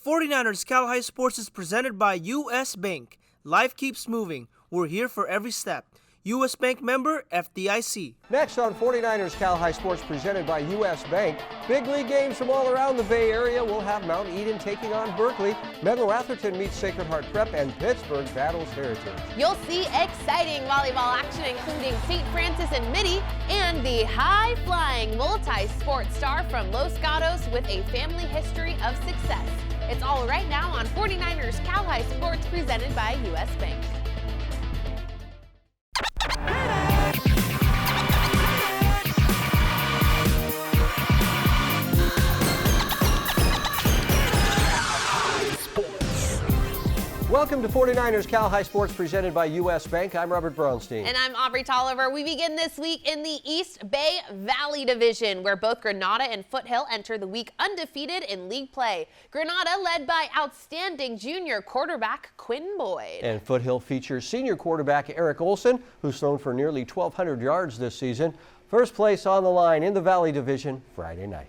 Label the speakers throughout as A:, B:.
A: 49ers Cal-Hi Sports is presented by U.S. Bank. Life keeps moving. We're here for every step. U.S. Bank member, FDIC.
B: Next on 49ers Cal-Hi Sports presented by U.S. Bank. Big league games from all around the Bay Area. We'll have Mount Eden taking on Berkeley. Menlo Atherton meets Sacred Heart Prep, and Pittsburgh battles Heritage.
C: You'll see exciting volleyball action including St. Francis and Mitty and the high-flying multi-sport star from Los Gatos with a family history of success. It's all right now on 49ers Cal-Hi Sports presented by U.S. Bank.
B: Welcome to 49ers Cal-Hi Sports presented by U.S. Bank. I'm Robert Braunstein.
C: And I'm Aubrey Tolliver. We begin this week in the East Bay Valley Division, where both Granada and Foothill enter the week undefeated in league play. Granada led by outstanding junior quarterback Quinn Boyd.
B: And Foothill features senior quarterback Eric Olson, who's thrown for nearly 1,200 yards this season. First place on the line in the Valley Division Friday night.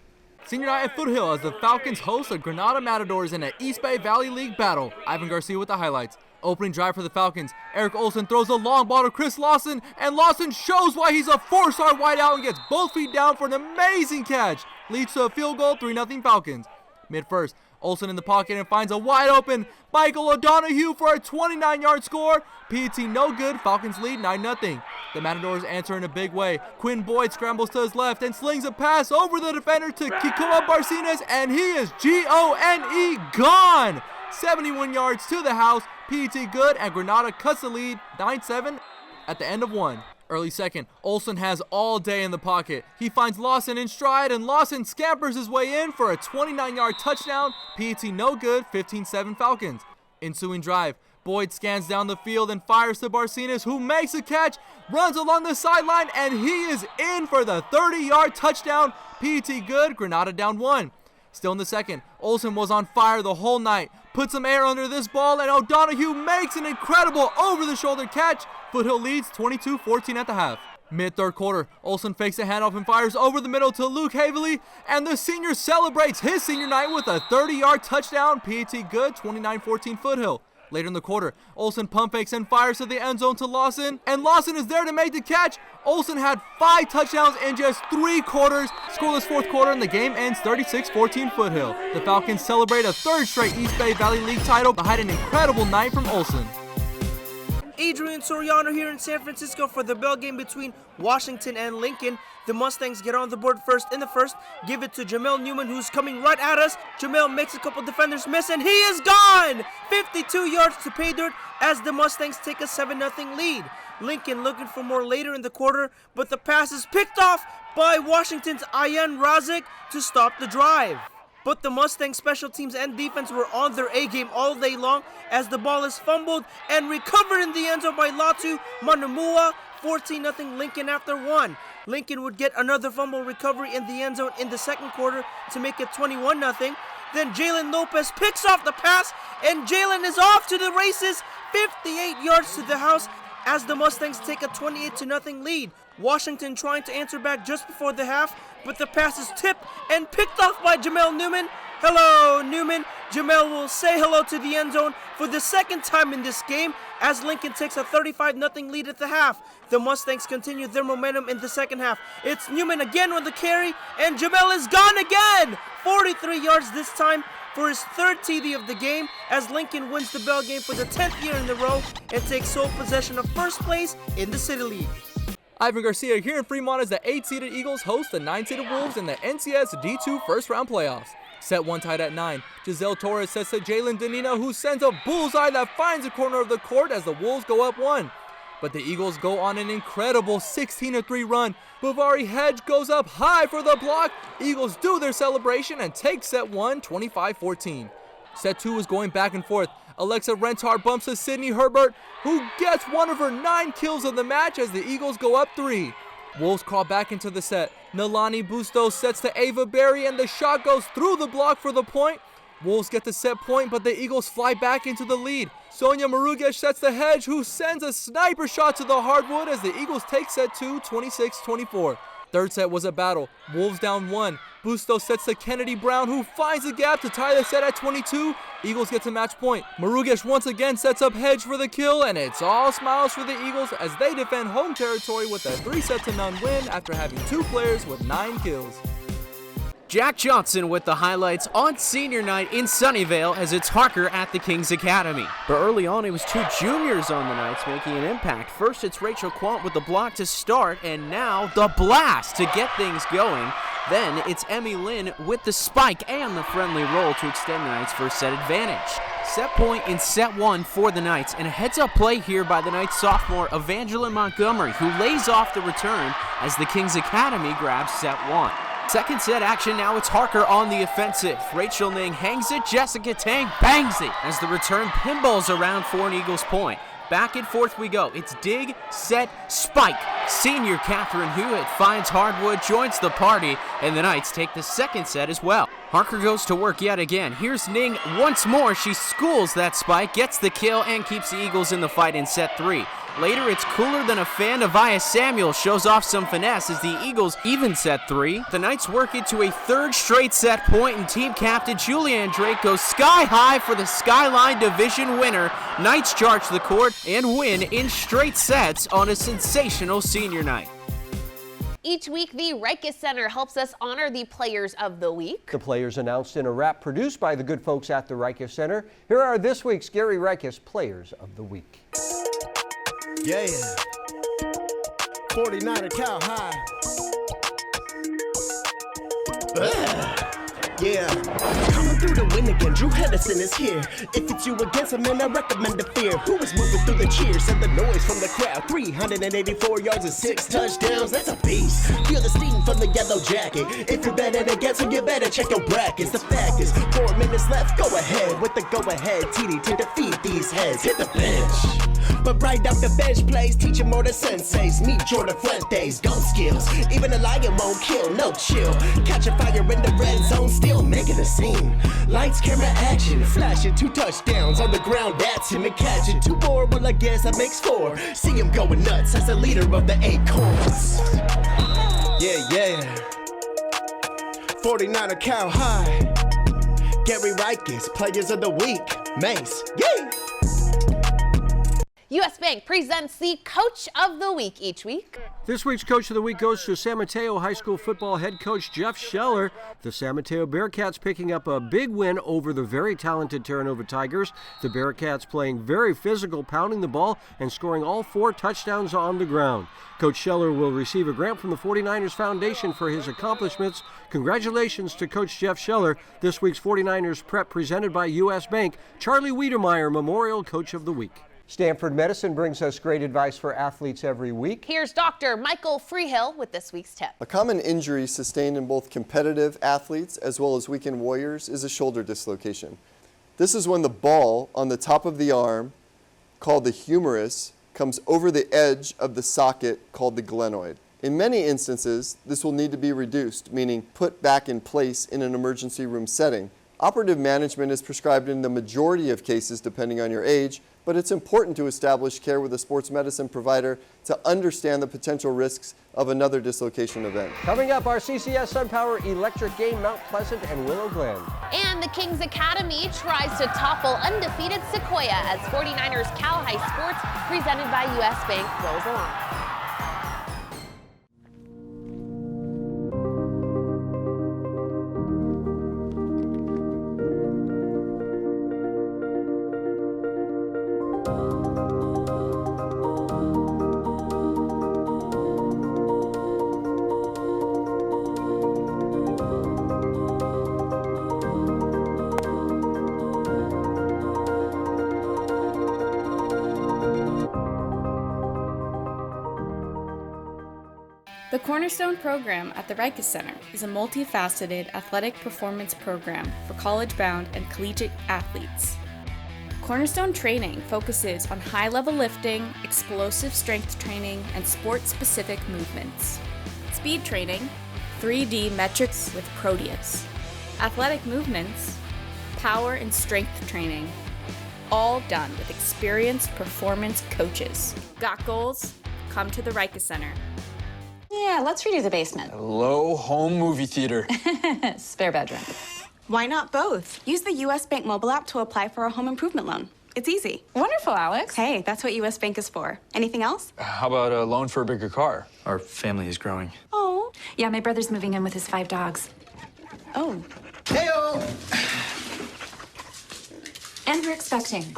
D: Senior night at Foothill as the Falcons host the Granada Matadors in an East Bay Valley League battle. Ivan Garcia with the highlights. Opening drive for the Falcons. Eric Olson throws a long ball to Chris Lawson, and Lawson shows why he's a four-star wideout and gets both feet down for an amazing catch. Leads to a field goal, 3-0 Falcons. Mid-first, Olson in the pocket and finds a wide open Michael O'Donohue for a 29-yard score. PAT no good. Falcons lead 9-0. The Matadors answer in a big way. Quinn Boyd scrambles to his left and slings a pass over the defender to Kikoa Barcinas, and he is G-O-N-E gone. 71 yards to the house. PAT good, and Granada cuts the lead 9-7 at the end of one. Early second, Olson has all day in the pocket. He finds Lawson in stride, and Lawson scampers his way in for a 29-yard touchdown. PAT no good, 15-7 Falcons. Ensuing drive, Boyd scans down the field and fires to Barcinas, who makes a catch, runs along the sideline, and he is in for the 30-yard touchdown. PAT good, Granada down one. Still in the second, Olson was on fire the whole night. Put some air under this ball, and O'Donohue makes an incredible over-the-shoulder catch. Foothill leads 22-14 at the half. Mid-third quarter, Olson fakes a handoff and fires over the middle to Luke Havely, and the senior celebrates his senior night with a 30-yard touchdown. PAT good, 29-14 Foothill. Later in the quarter, Olson pump fakes and fires to the end zone to Lawson, and Lawson is there to make the catch. Olson had 5 touchdowns in just 3 quarters. Scoreless fourth quarter, and the game ends 36-14 Foothill. The Falcons celebrate a third straight East Bay Valley League title behind an incredible night from Olson.
A: Adrian Soriano here in San Francisco for the bell game between Washington and Lincoln. The Mustangs get on the board first in the first, give it to Jamel Newman, who's coming right at us. Jamel makes a couple defenders miss, and he is gone! 52 yards to pay dirt as the Mustangs take a 7-0 lead. Lincoln looking for more later in the quarter, but the pass is picked off by Washington's Ayan Razik to stop the drive. But the Mustangs special teams and defense were on their A-game all day long as the ball is fumbled and recovered in the end zone by Latu Manumua. 14-0 Lincoln after one. Lincoln would get another fumble recovery in the end zone in the second quarter to make it 21-0. Then Jalen Lopez picks off the pass, and Jalen is off to the races, 58 yards to the house as the Mustangs take a 28-0 lead. Washington trying to answer back just before the half, but the pass is tipped and picked off by Jamel Newman. Hello, Newman. Jamel will say hello to the end zone for the second time in this game as Lincoln takes a 35-0 lead at the half. The Mustangs continue their momentum in the second half. It's Newman again on the carry, and Jamel is gone again. 43 yards this time for his third TD of the game as Lincoln wins the bell game for the 10th year in a row and takes sole possession of first place in the City League.
D: Ivan Garcia here in Fremont as the 8-seeded Eagles host the 9-seeded Wolves in the NCS D2 first-round playoffs. Set one tied at 9. Giselle Torres sets to Jalen Danina, who sends a bullseye that finds the corner of the court as the Wolves go up 1. But the Eagles go on an incredible 16-3 run. Bouvari Hedge goes up high for the block. Eagles do their celebration and take set 1, 25-14. Set 2 is going back and forth. Alexa Rentar bumps to Sydney Herbert, who gets one of her 9 kills of the match as the Eagles go up 3. Wolves crawl back into the set. Nalani Bustos sets to Ava Berry, and the shot goes through the block for the point. Wolves get the set point, but the Eagles fly back into the lead. Sonia Marugesh sets the Hedge, who sends a sniper shot to the hardwood as the Eagles take set 2, 26-24. Third set was a battle. Wolves down 1, Bustos sets to Kennedy Brown, who finds the gap to tie the set at 22. Eagles get to match point. MERÍWEST once again sets up Hedge for the kill, and it's all smiles for the Eagles as they defend home territory with a 3-0 win after having 2 players with 9 kills.
A: Jack Johnson with the highlights on senior night in Sunnyvale as it's Harker at the King's Academy. But early on, it was 2 juniors on the Knights making an impact. First, it's Rachel Quant with the block to start, and now the blast to get things going. Then it's Emmy Lynn with the spike and the friendly roll to extend the Knights' first set advantage. Set point in set 1 for the Knights, and a heads-up play here by the Knights sophomore Evangeline Montgomery, who lays off the return as the King's Academy grabs set 1. Second set action, now it's Harker on the offensive. Rachel Ning hangs it, Jessica Tang bangs it as the return pinballs around for an Eagles point. Back and forth we go. It's dig, set, spike. Senior Catherine Hewitt finds hardwood, joins the party, and the Knights take the second set as well. Harker goes to work yet again. Here's Ning once more. She schools that spike, gets the kill, and keeps the Eagles in the fight in set 3. Later, it's Cooler Than a Fan. Avia Samuel shows off some finesse as the Eagles even set 3. The Knights work it to a 3rd straight set point, and team captain Julianne Drake goes sky high for the Skyline Division winner. Knights charge the court and win in straight sets on a sensational senior night.
C: Each week, the Rikus Center helps us honor the players of the week.
B: The players announced in a wrap produced by the good folks at the Rikus Center. Here are this week's Gary Rikus Players of the Week.
E: Yeah, 49er Cal High. Yeah, coming through the win again, Drew Henderson is here. If it's you against him, man, I recommend the fear. Who is moving through the cheers and the noise from the crowd? 384 yards and 6 touchdowns, that's a beast. Feel the steam from the yellow jacket. If you're betting against him, you better check your brackets. The fact is, 4 minutes left, go ahead with the go-ahead TD to defeat these heads. Hit the bench. But right off the bench plays, teaching more than senseis. Meet Jordan Fuentes, gun skills. Even a lion won't kill, no chill. Catch a fire in the red zone, still making a scene. Lights, camera, action, flashing 2 touchdowns on the ground. That's him and catching 2 more. Well, I guess that makes 4. See him going nuts as the leader of the Acorns. Yeah. 49er Cal High. Gary Rikus, Players of the Week. Mace, yay!
C: U.S. Bank presents the Coach of the Week each week.
B: This week's Coach of the Week goes to San Mateo High School football head coach Jeff Scheller. The San Mateo Bearcats picking up a big win over the very talented Terra Nova Tigers. The Bearcats playing very physical, pounding the ball and scoring all 4 touchdowns on the ground. Coach Scheller will receive a grant from the 49ers Foundation for his accomplishments. Congratulations to Coach Jeff Scheller. This week's 49ers Prep presented by U.S. Bank. Charlie Wiedemeyer, Memorial Coach of the Week. Stanford Medicine brings us great advice for athletes every week.
C: Here's Dr. Michael Freehill with this week's tip.
F: A common injury sustained in both competitive athletes as well as weekend warriors is a shoulder dislocation. This is when the ball on the top of the arm, called the humerus, comes over the edge of the socket called the glenoid. In many instances, this will need to be reduced, meaning put back in place in an emergency room setting. Operative management is prescribed in the majority of cases depending on your age, but it's important to establish care with a sports medicine provider to understand the potential risks of another dislocation event.
B: Coming up, our CCS SunPower Electric Game, Mount Pleasant and Willow Glen.
C: And the Kings Academy tries to topple undefeated Sequoia as 49ers Cal High Sports, presented by U.S. Bank, rolls along.
G: The Cornerstone program at the Rikus Center is a multifaceted athletic performance program for college-bound and collegiate athletes. Cornerstone training focuses on high-level lifting, explosive strength training, and sport-specific movements. Speed training, 3D metrics with Proteus. Athletic movements, power and strength training, all done with experienced performance coaches. Got goals? Come to the Rikus Center.
H: Yeah, let's redo the basement.
I: Hello, home movie theater.
H: Spare bedroom.
J: Why not both? Use the U.S. Bank mobile app to apply for a home improvement loan. It's easy.
H: Wonderful, Alex.
J: Hey, that's what U.S. Bank is for. Anything else?
I: How about a loan for a bigger car? Our family is growing.
J: Oh.
H: Yeah, my brother's moving in with his 5 dogs.
J: Oh.
I: Heyo!
H: And we're expecting.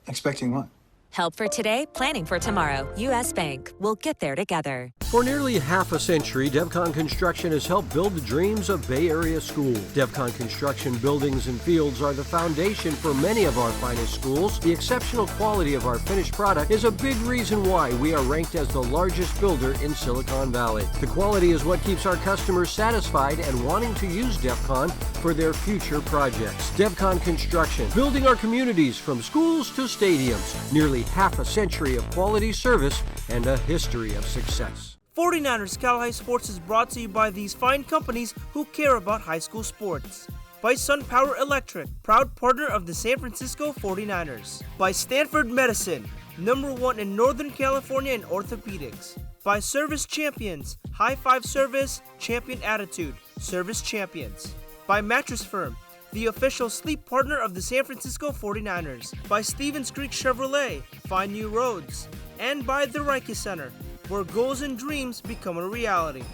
I: Expecting what?
K: Help for today, planning for tomorrow. U.S. Bank. We'll get there together.
B: For nearly half a century, DevCon Construction has helped build the dreams of Bay Area schools. DevCon Construction buildings and fields are the foundation for many of our finest schools. The exceptional quality of our finished product is a big reason why we are ranked as the largest builder in Silicon Valley. The quality is what keeps our customers satisfied and wanting to use DevCon for their future projects. DevCon Construction, building our communities from schools to stadiums. Nearly half a century of quality service and a history of success.
A: 49ers Cal-Hi Sports is brought to you by these fine companies who care about high school sports. By SunPower Electric, proud partner of the San Francisco 49ers. By Stanford Medicine, #1 in Northern California in orthopedics. By Service Champions, high five service, champion attitude, service champions. By Mattress Firm, the official sleep partner of the San Francisco 49ers. By Stevens Creek Chevrolet, find new roads. And by the Reike Center, where goals and dreams become a reality.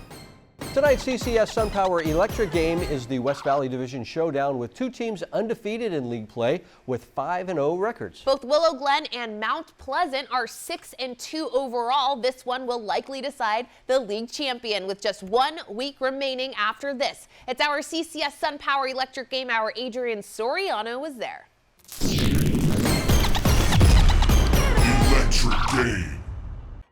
B: Tonight's CCS SunPower Electric game is the West Valley Division showdown with two teams undefeated in league play with 5-0 records.
C: Both Willow Glen and Mount Pleasant are 6-2 overall. This one will likely decide the league champion with just 1 week remaining after this. It's our CCS SunPower Electric game. Our Adrian Soriano was there.
L: Electric game.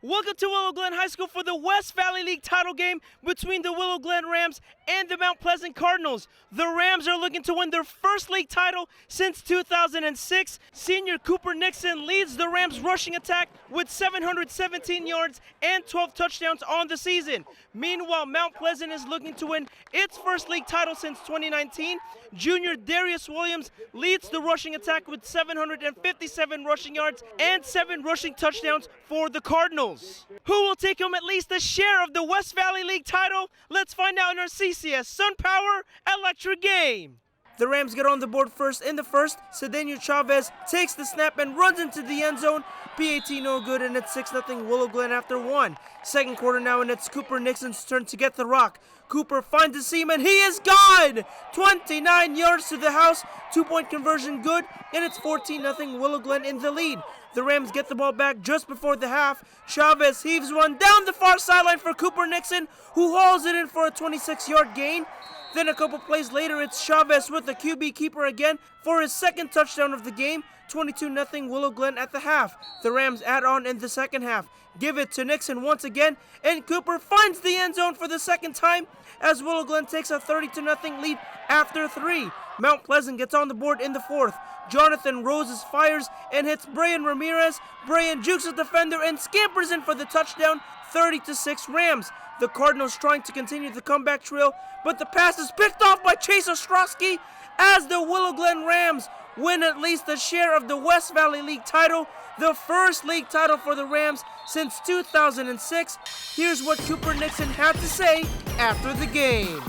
A: Welcome to Willow Glen High School for the West Valley League title game between the Willow Glen Rams and the Mount Pleasant Cardinals. The Rams are looking to win their first league title since 2006. Senior Cooper Nixon leads the Rams rushing attack with 717 yards and 12 touchdowns on the season. Meanwhile, Mount Pleasant is looking to win its first league title since 2019. Junior Darius Williams leads the rushing attack with 757 rushing yards and 7 rushing touchdowns for the Cardinals. Who will take home at least a share of the West Valley League title? Let's find out in our CCS SunPower Electric game. The Rams get on the board first in the first. Cedeno Chavez takes the snap and runs into the end zone. PAT no good, and it's 6-0 Willow Glen after 1. Second quarter now, and it's Cooper Nixon's turn to get the rock. Cooper finds the seam, and he is gone! 29 yards to the house, 2-point conversion good, and it's 14-0 Willow Glen in the lead. The Rams get the ball back just before the half. Chavez heaves one down the far sideline for Cooper Nixon, who hauls it in for a 26-yard gain. Then a couple plays later, it's Chavez with the QB keeper again for his second touchdown of the game. 22-0 Willow Glen at the half. The Rams add on in the second half. Give it to Nixon once again, and Cooper finds the end zone for the second time as Willow Glen takes a 30-0 lead after 3. Mount Pleasant gets on the board in the fourth. Jonathan Roses fires and hits Brian Ramirez. Brian jukes the defender and scampers in for the touchdown. 30-6 Rams. The Cardinals trying to continue the comeback trail, but the pass is picked off by Chase Ostrowski as the Willow Glen Rams win at least a share of the West Valley League title, the first league title for the Rams since 2006. Here's what Cooper Nixon had to say after the game.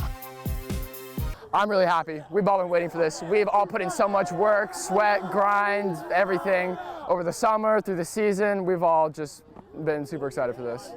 M: I'm really happy. We've all been waiting for this. We've all put in so much work, sweat, grind, everything over the summer, through the season. We've all just been super excited for this.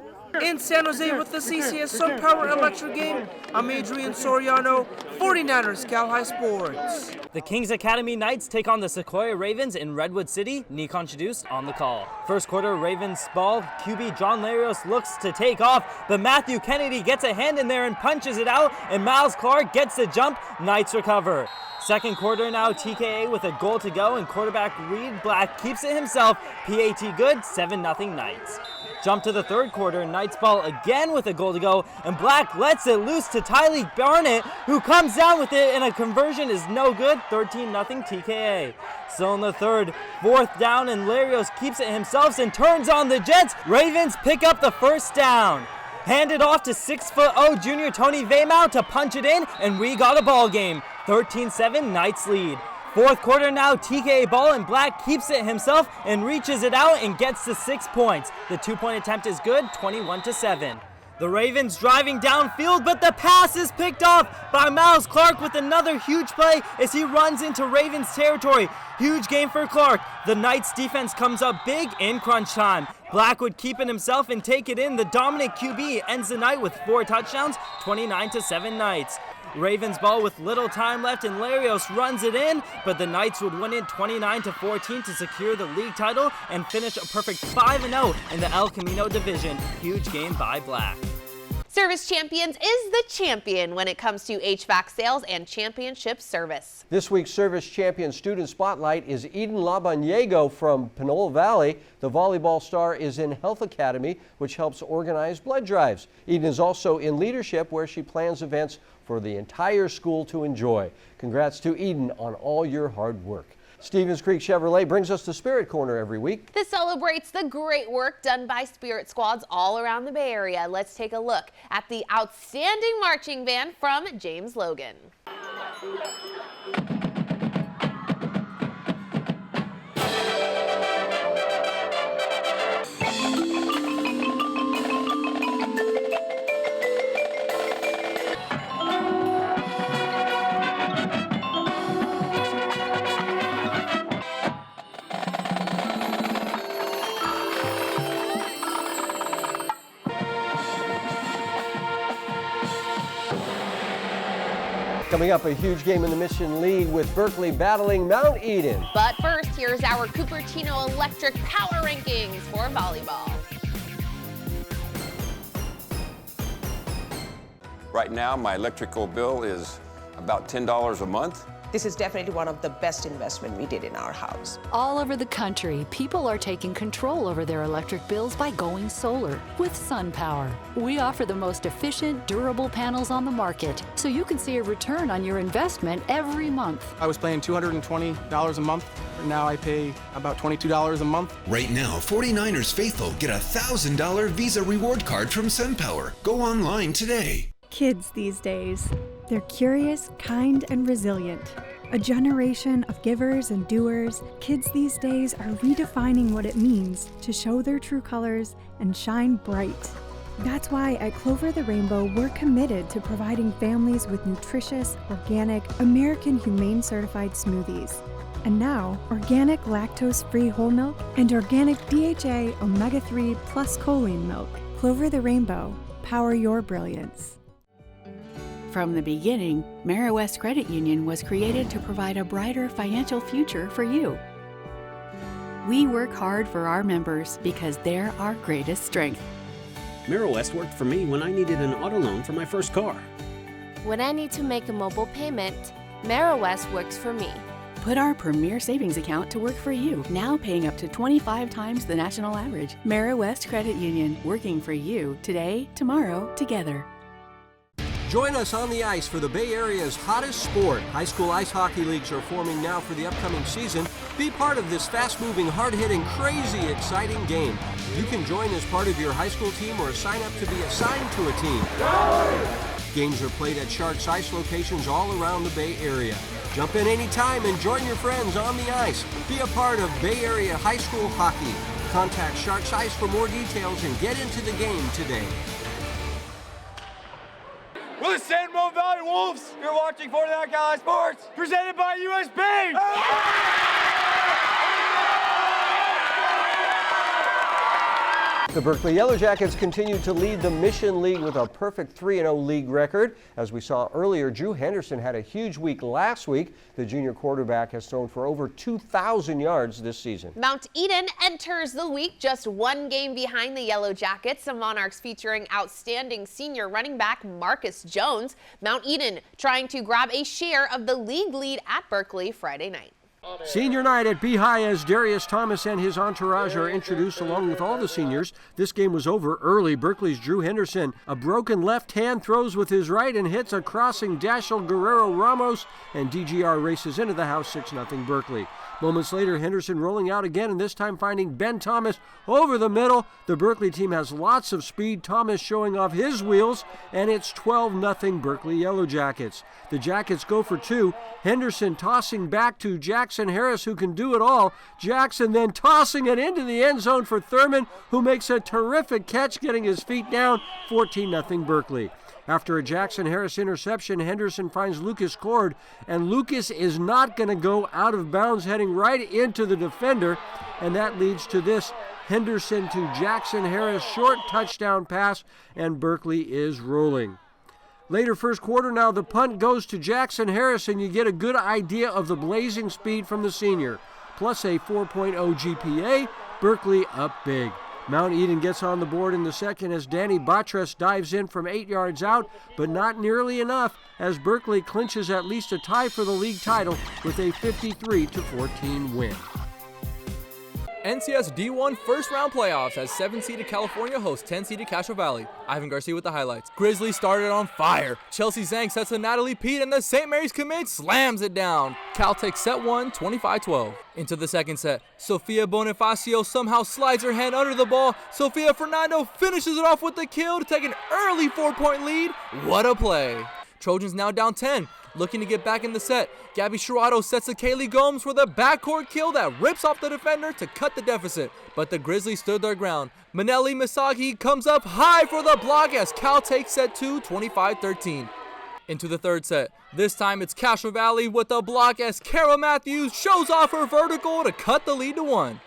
A: In San Jose with the CCS SunPower Electric game, I'm Adrian Soriano, 49ers Cal-Hi Sports.
N: The Kings Academy Knights take on the Sequoia Ravens in Redwood City. Nikon Chadus on the call. First quarter, Ravens ball. QB John Larios looks to take off, but Matthew Kennedy gets a hand in there and punches it out, and Miles Clark gets the jump. Knights recover. Second quarter now, TKA with a goal to go, and quarterback Reed Black keeps it himself. PAT good, 7-0 Knights. Jump to the third quarter, Knights ball again with a goal to go, and Black lets it loose to Tylee Barnett, who comes down with it, and a conversion is no good, 13-0 TKA. Still in the third, fourth down, and Larios keeps it himself and turns on the Jets. Ravens pick up the first down. Handed off to 6'0" junior Tony Vaymau to punch it in, and we got a ball game. 13-7 Knights lead. Fourth quarter now, TKA ball, and Black keeps it himself and reaches it out and gets the 6 points. The 2-point attempt is good, 21-7. The Ravens driving downfield, but the pass is picked off by Miles Clark with another huge play as he runs into Ravens territory. Huge game for Clark. The Knights defense comes up big in crunch time. Blackwood keeping himself and take it in. The dominant QB ends the night with 4 touchdowns, 29-7 Knights. Ravens ball with little time left and Larios runs it in, but the Knights would win it 29-14 to secure the league title and finish a perfect 5-0 in the El Camino division. Huge game by Black.
C: Service Champions is the champion when it comes to HVAC sales and championship service.
B: This week's Service Champion Student Spotlight is Eden Labanyego from Panola Valley. The volleyball star is in Health Academy, which helps organize blood drives. Eden is also in leadership, where she plans events for the entire school to enjoy. Congrats to Eden on all your hard work. Stevens Creek Chevrolet brings us the Spirit Corner every week.
C: This celebrates the great work done by Spirit Squads all around the Bay Area. Let's take a look at the outstanding marching band from James Logan.
B: Coming up, a huge game in the Mission League with Berkeley battling Mount Eden.
C: But first, here's our Cupertino Electric Power Rankings for volleyball.
L: Right now, my electrical bill is about $10 a month.
O: This is definitely one of the best investments we did in our house.
P: All over the country, people are taking control over their electric bills by going solar with SunPower. We offer the most efficient, durable panels on the market, so you can see a return on your investment every month.
Q: I was paying $220 a month. Now I pay about $22 a month.
R: Right now, 49ers faithful get a $1,000 Visa reward card from SunPower. Go online today.
S: Kids these days, they're curious, kind, and resilient. A generation of givers and doers, kids these days are redefining what it means to show their true colors and shine bright. That's why at Clover the Rainbow, we're committed to providing families with nutritious, organic, American Humane certified smoothies. And now, organic lactose-free whole milk and organic DHA omega-3 plus choline milk. Clover the Rainbow, power your brilliance.
T: From the beginning, MERİWEST Credit Union was created to provide a brighter financial future for you. We work hard for our members because they're our greatest strength.
U: MERİWEST worked for me when I needed an auto loan for my first car.
V: When I need to make a mobile payment, MERİWEST works for me.
T: Put our premier savings account to work for you, now paying up to 25 times the national average. MERİWEST Credit Union, working for you today, tomorrow, together.
B: Join us on the ice for the Bay Area's hottest sport. High school ice hockey leagues are forming now for the upcoming season. Be part of this fast-moving, hard-hitting, crazy, exciting game. You can join as part of your high school team or sign up to be assigned to a team. Games are played at Sharks Ice locations all around the Bay Area. Jump in anytime and join your friends on the ice. Be a part of Bay Area high school hockey. Contact Sharks Ice for more details and get into the game today.
W: We're the San Ramon Valley Wolves. You're watching 49 Cali Sports, presented by US Bank.
B: The Berkeley Yellow Jackets continue to lead the Mission League with a perfect 3-0 league record. As we saw earlier, Drew Henderson had a huge week last week. The junior quarterback has thrown for over 2,000 yards this season.
C: Mount Eden enters the week just one game behind the Yellow Jackets. The Monarchs featuring outstanding senior running back Marcus Jones. Mount Eden trying to grab a share of the league lead at Berkeley Friday night.
B: Senior night at Behi as Darius Thomas and his entourage are introduced along with all the seniors. This game was over early. Berkeley's Drew Henderson, a broken left hand, throws with his right and hits a crossing Dashel Guerrero Ramos, and DGR races into the house 6-0 Berkeley. Moments later, Henderson rolling out again, and this time finding Ben Thomas over the middle. The Berkeley team has lots of speed. Thomas showing off his wheels, and it's 12-0 Berkeley Yellow Jackets. The Jackets go for two. Henderson tossing back to Jack Jackson Harris, who can do it all. Jackson then tossing it into the end zone for Thurman, who makes a terrific catch, getting his feet down. 14-0 Berkeley. After a Jackson Harris interception, Henderson finds Lucas Cord, and Lucas is not going to go out of bounds, heading right into the defender, and that leads to this Henderson to Jackson Harris short touchdown pass, and Berkeley is rolling. Later first quarter now, the punt goes to Jackson Harris, and you get a good idea of the blazing speed from the senior. Plus a 4.0 GPA, Berkeley up big. Mount Eden gets on the board in the second as Danny MATTRESS dives in from 8 yards out, but not nearly enough as Berkeley clinches at least a tie for the league title with a 53-14 win.
D: NCS D1 first-round playoffs as 7-seeded California hosts 10-seeded Castro Valley. Ivan Garcia with the highlights. Grizzlies started on fire. Chelsea Zhang sets to Natalie Pete, and the St. Mary's commit slams it down. Cal takes set 1, 25-12. Into the second set, Sofia Bonifacio somehow slides her hand under the ball. Sofia Fernando finishes it off with the kill to take an early 4-point lead. What a play. Trojans now down 10. Looking to get back in the set, Gabby Sherrado sets to Kaylee Gomes for the backcourt kill that rips off the defender to cut the deficit, but the Grizzlies stood their ground. Manelli Misagi comes up high for the block as Cal takes set 2, 25-13. Into the third set, this time it's Castro Valley with the block as Kara Matthews shows off her vertical to cut the lead to 1.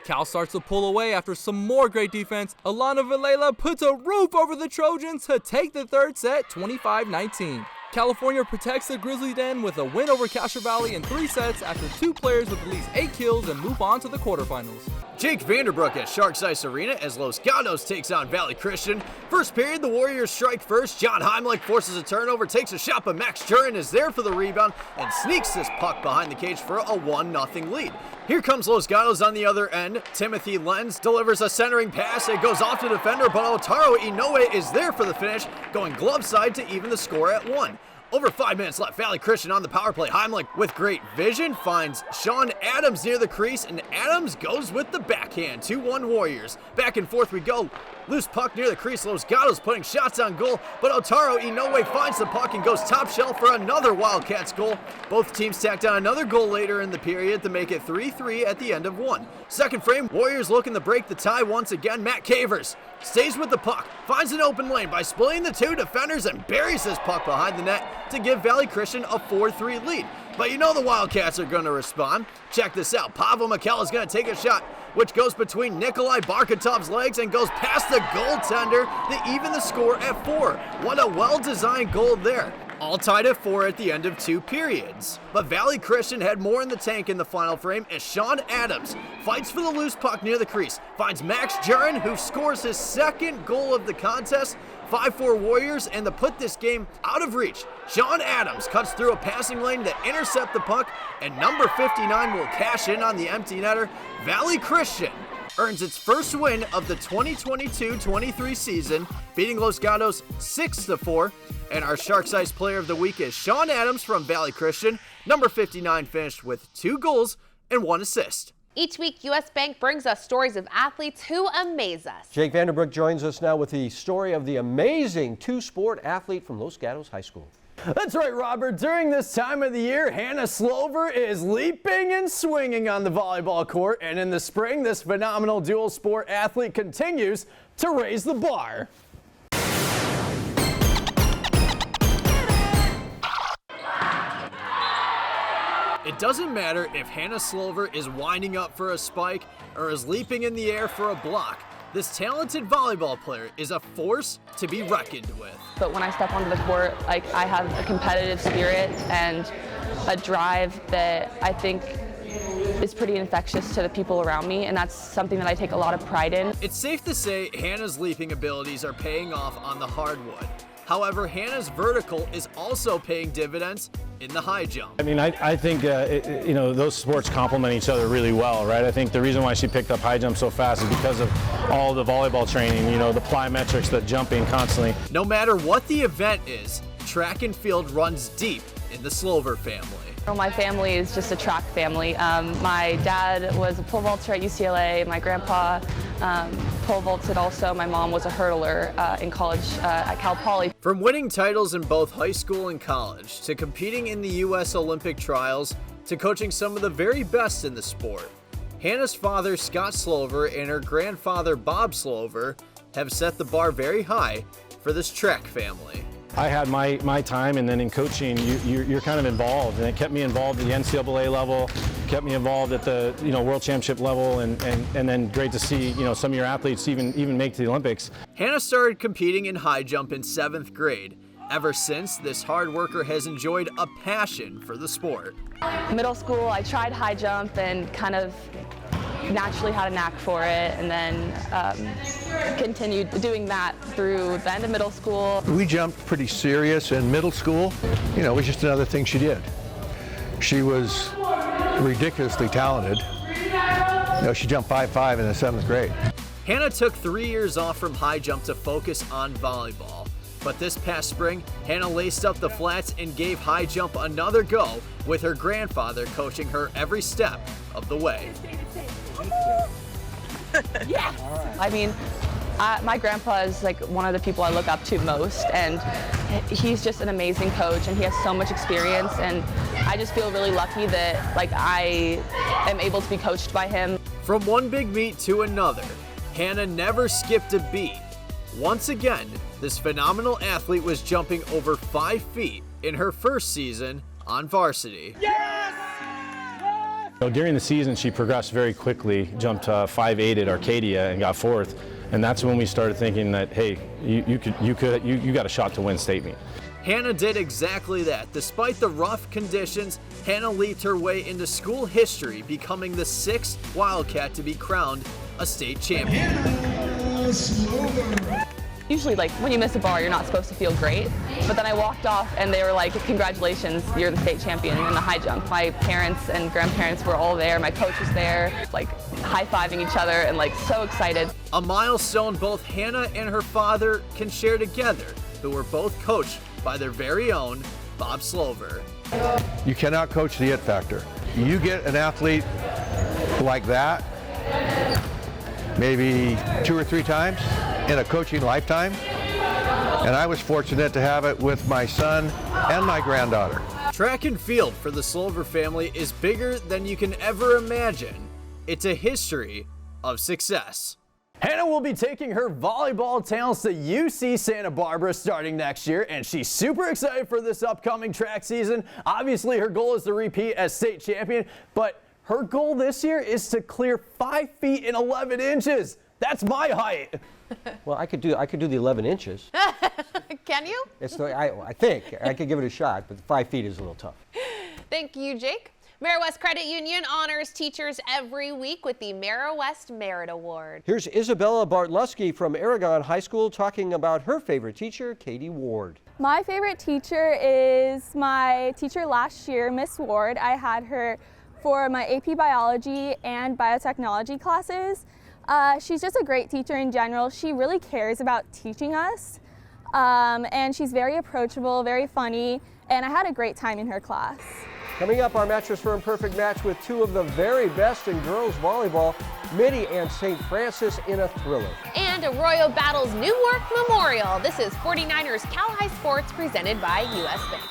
D: Cal starts to pull away after some more great defense. Alana Villela puts a roof over the Trojans to take the third set, 25-19. California protects the Grizzly Den with a win over Castro Valley in 3 sets after 2 players with at least 8 kills and move on to the quarterfinals.
E: Jake Vanderbrook at Sharks Ice Arena as Los Gatos takes on Valley Christian. First period, the Warriors strike first. John Heimlich forces a turnover, takes a shot, but Max Jurin is there for the rebound and sneaks this puck behind the cage for a 1-0 lead. Here comes Los Gatos on the other end. Timothy Lenz delivers a centering pass. It goes off to the defender, but Otaro Inoue is there for the finish, going glove side to even the score at 1. Over 5 minutes left, Valley Christian on the power play. Heimlich with great vision finds Sean Adams near the crease, and Adams goes with the backhand. 2-1 Warriors. Back and forth we go. Loose puck near the crease. Los Gatos putting shots on goal, but Otaro Inoue finds the puck and goes top shelf for another Wildcats goal. Both teams tacked on another goal later in the period to make it 3-3 at the end of 1. Second frame, Warriors looking to break the tie once again. Matt Cavers stays with the puck, finds an open lane by splitting the 2 defenders and buries this puck behind the net to give Valley Christian a 4-3 lead. But you know the Wildcats are going to respond. Check this out. Pavel Mikkel is going to take a shot, which goes between Nikolai Barkatov's legs and goes past the goaltender to even the score at 4. What a well-designed goal there. All tied at 4 at the end of 2 periods. But Valley Christian had more in the tank in the final frame as Sean Adams fights for the loose puck near the crease, finds Max Jurin, who scores his second goal of the contest. 5-4 Warriors, and to put this game out of reach, Sean Adams cuts through a passing lane to intercept the puck, and number 59 will cash in on the empty netter. Valley Christian earns its first win of the 2022-23 season, beating Los Gatos 6-4. And our Sharks Ice Player of the Week is Sean Adams from Valley Christian. Number 59 finished with 2 goals and 1 assist.
C: Each week, U.S. Bank brings us stories of athletes who amaze us.
B: Jake Vanderbrook joins us now with the story of the amazing 2-sport athlete from Los Gatos High School.
F: That's right, Robert. During this time of the year, Hannah Slover is leaping and swinging on the volleyball court. And in the spring, this phenomenal dual sport athlete continues to raise the bar.
E: It doesn't matter if Hannah Slover is winding up for a spike or is leaping in the air for a block. This talented volleyball player is a force to be reckoned with.
X: But when I step onto the court, I have a competitive spirit and a drive that I think is pretty infectious to the people around me, and that's something that I take a lot of pride in.
E: It's safe to say Hannah's leaping abilities are paying off on the hardwood. However, Hannah's vertical is also paying dividends in the high jump.
Y: I mean, I think, those sports complement each other really well, right? I think the reason why she picked up high jump so fast is because of all the volleyball training, the plyometrics, the jumping constantly.
E: No matter what the event is, track and field runs deep in the Slover family.
X: My family is just a track family. My dad was a pole vaulter at UCLA. My grandpa pole vaulted also. My mom was a hurdler in college at Cal Poly.
E: From winning titles in both high school and college to competing in the U.S. Olympic trials, to coaching some of the very best in the sport. Hannah's father, Scott Slover, and her grandfather, Bob Slover, have set the bar very high for this track family.
Y: I had my time, and then in coaching, you're kind of involved, and it kept me involved at the NCAA level, kept me involved at the World Championship level, and then great to see some of your athletes even make the Olympics.
E: Hannah started competing in high jump in 7th grade. Ever since, this hard worker has enjoyed a passion for the sport.
X: Middle school, I tried high jump and kind of naturally had a knack for it, and then continued doing that through the end of middle school.
G: We jumped pretty serious in middle school. It was just another thing she did. She was ridiculously talented. She jumped 5'5" in the 7th grade.
E: Hannah took 3 years off from high jump to focus on volleyball. But this past spring, Hannah laced up the flats and gave high jump another go, with her grandfather coaching her every step of the way.
X: Yes! I mean, my grandpa is like one of the people I look up to most, and he's just an amazing coach, and he has so much experience, and I just feel really lucky that I am able to be coached by him.
E: From one big meet to another, Hannah never skipped a beat. Once again, this phenomenal athlete was jumping over 5 feet in her first season on varsity.
X: Yes!
Y: During the season, she progressed very quickly, jumped 5'8" at Arcadia and got 4th, and that's when we started thinking that, hey, you got a shot to win state meet.
E: Hannah did exactly that. Despite the rough conditions, Hannah leaped her way into school history, becoming the 6th Wildcat to be crowned a state champion.
X: Usually, when you miss a bar, you're not supposed to feel great. But then I walked off, and they were like, "Congratulations, you're the state champion in the high jump." My parents and grandparents were all there. My coach was there, high-fiving each other and so excited.
E: A milestone both Hannah and her father can share together, who were both coached by their very own Bob Slover.
G: You cannot coach the it factor. You get an athlete like that, maybe 2 or 3 times in a coaching lifetime, and I was fortunate to have it with my son and my granddaughter.
E: Track and field for the Slover family is bigger than you can ever imagine. It's a history of success.
F: Hannah will be taking her volleyball talents to UC Santa Barbara starting next year, and she's super excited for this upcoming track season. Obviously, her goal is to repeat as state champion, but her goal this year is to clear 5 feet and 11 inches. That's my height.
B: Well, I could do the 11 inches.
C: Can you?
B: I think I could give it a shot, but 5 feet is a little tough.
C: Thank you, Jake. MERİWEST Credit Union honors teachers every week with the MERİWEST Merit Award.
B: Here's Isabella Bartleski from Aragon High School talking about her favorite teacher, Katie Ward.
H: My favorite teacher is my teacher last year, Miss Ward. I had her for my AP Biology and Biotechnology classes. She's just a great teacher in general. She really cares about teaching us, and she's very approachable, very funny, and I had a great time in her class.
B: Coming up, our Mattress Firm Perfect Match with 2 of the very best in girls volleyball, Mitty and St. Francis in a thriller.
C: And Arroyo battles Newark Memorial. This is 49ers Cal High Sports presented by U.S. Bank.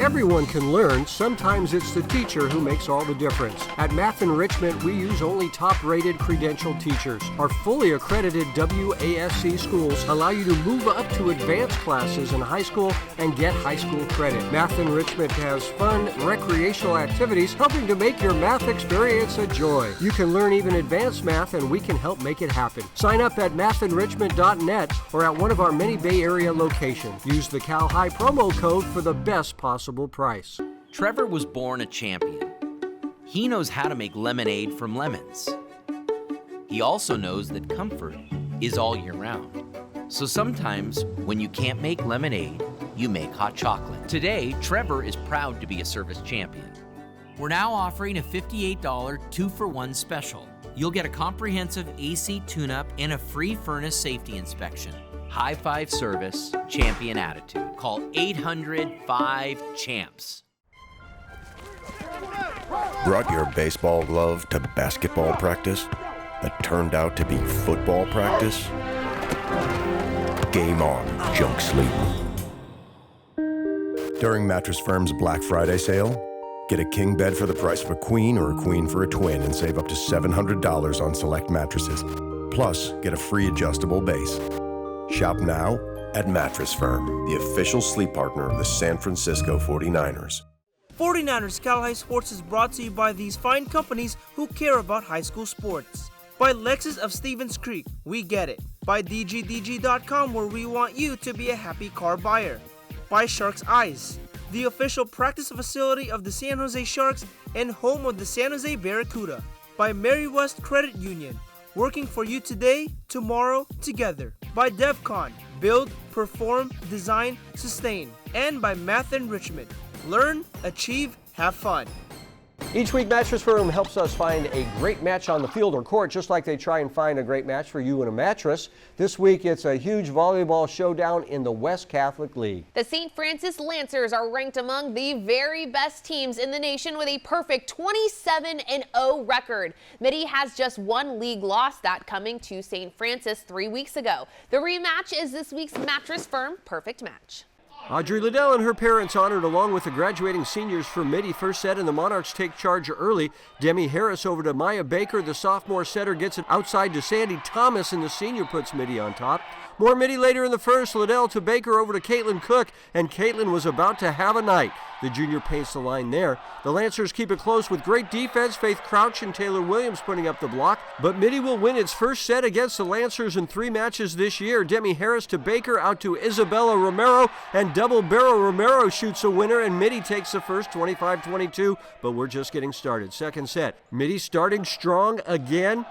B: Everyone can learn. Sometimes it's the teacher who makes all the difference. At Math Enrichment, we use only top-rated credentialed teachers. Our fully accredited WASC schools allow you to move up to advanced classes in high school and get high school credit. Math Enrichment has fun, recreational activities helping to make your math experience a joy. You can learn even advanced math, and we can help make it happen. Sign up at mathenrichment.net or at one of our many Bay Area locations. Use the Cal High promo code for the best possible price.
I: Trevor was born a champion. He knows how to make lemonade from lemons. He also knows that comfort is all year round. So sometimes when you can't make lemonade, you make hot chocolate. Today, Trevor is proud to be a service champion. We're now offering a $58 2-for-1 special. You'll get a comprehensive AC tune-up and a free furnace safety inspection. High five service, champion attitude. Call 800-5-CHAMPS.
J: Brought your baseball glove to basketball practice that turned out to be football practice? Game on, junk sleep. During Mattress Firm's Black Friday sale, get a king bed for the price of a queen or a queen for a twin and save up to $700 on select mattresses. Plus, get a free adjustable base. Shop now at Mattress Firm, the official sleep partner of the San Francisco 49ers.
A: 49ers Cal High Sports is brought to you by these fine companies who care about high school sports. By Lexus of Stevens Creek, we get it. By DGDG.com, where we want you to be a happy car buyer. By Sharks Eyes, the official practice facility of the San Jose Sharks and home of the San Jose Barracuda. By MERİWEST Credit Union, working for you today, tomorrow, together. By DevCon, build, perform, design, sustain. And by Math Enrichment, learn, achieve, have fun.
B: Each week, Mattress Firm helps us find a great match on the field or court, just like they try and find a great match for you in a mattress. This week, it's a huge volleyball showdown in the West Catholic League.
C: The St. Francis Lancers are ranked among the very best teams in the nation with a perfect 27-0 record. Mitty has just one league loss, that coming to St. Francis 3 weeks ago. The rematch is this week's Mattress Firm Perfect Match.
B: Audrey Liddell and her parents honored along with the graduating seniors for Mitty. First set, and the Monarchs take charge early. Demi Harris over to Maya Baker. The sophomore setter gets it outside to Sandy Thomas, and the senior puts Mitty on top. More Mitty later in the first. Liddell to Baker over to Caitlin Cook, and Caitlin was about to have a night. The junior paints the line there. The Lancers keep it close with great defense. Faith Crouch and Taylor Williams putting up the block. But Mitty will win its first set against the Lancers in 3 matches this year. Demi Harris to Baker, out to Isabella Romero, and double barrel Romero shoots a winner, and Mitty takes the first 25-22. But we're just getting started. Second set, Mitty starting strong again.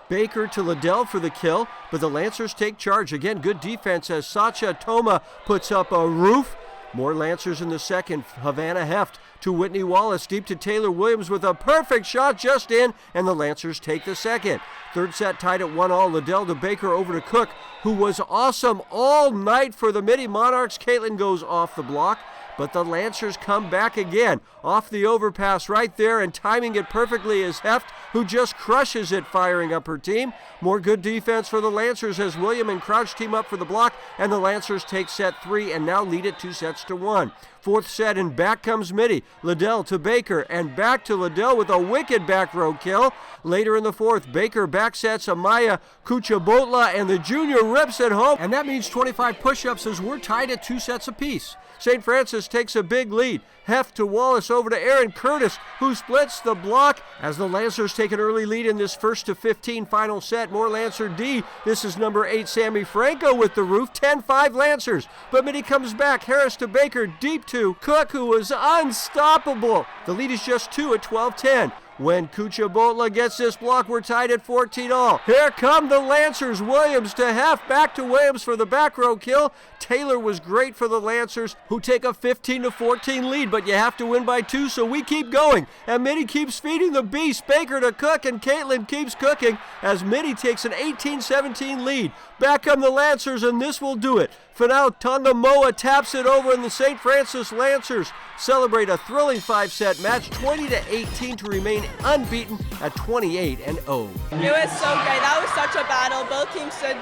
B: Baker to Liddell for the kill, but the Lancers take charge. Again, good defense as Sacha Toma puts up a roof. More Lancers in the second. Havana Heft to Whitney Wallace, deep to Taylor Williams with a perfect shot just in, and the Lancers take the second. Third set tied at 1-1. Liddell to Baker over to Cook, who was awesome all night for the Mitty Monarchs. Caitlin goes off the block, but the Lancers come back again. Off the overpass right there, and timing it perfectly is Heft, who just crushes it, firing up her team. More good defense for the Lancers as William and Crouch team up for the block, and the Lancers take set 3 and now lead it 2-1. Fourth set, and back comes Mitty. Liddell to Baker, and back to Liddell with a wicked back row kill. Later in the fourth, Baker back sets Amaya Kuchabotla, and the junior rips it home. And that means 25 push-ups as we're tied at 2 sets apiece. St. Francis takes a big lead. Heft to Wallace over to Aaron Curtis, who splits the block as the Lancers take an early lead in this 1-15 final set. More Lancer D. This is number 8, Sammy Franco with the roof. 10-5 Lancers. But Mitty comes back. Harris to Baker, deep to Cook, who was unstoppable. The lead is just 2 at 12-10. When Kuchabotla gets this block, we're tied at 14-all. Here come the Lancers. Williams to Heft, back to Williams for the back row kill. Taylor was great for the Lancers, who take a 15-14 lead, but you have to win by 2, so we keep going. And Mitty keeps feeding the beast. Baker to Cook, and Caitlin keeps cooking as Mitty takes an 18-17 lead. Back come the Lancers, and this will do it. For now, Tonga Moa taps it over, and the St. Francis Lancers celebrate a thrilling 5-set match, 20-18 to remain unbeaten at 28-0.
K: It was so great. That was such a battle. Both teams stood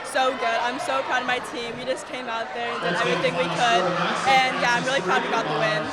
K: so good. I'm so proud of my team. We just came out there and did everything we could. And yeah, I'm really proud we got the win.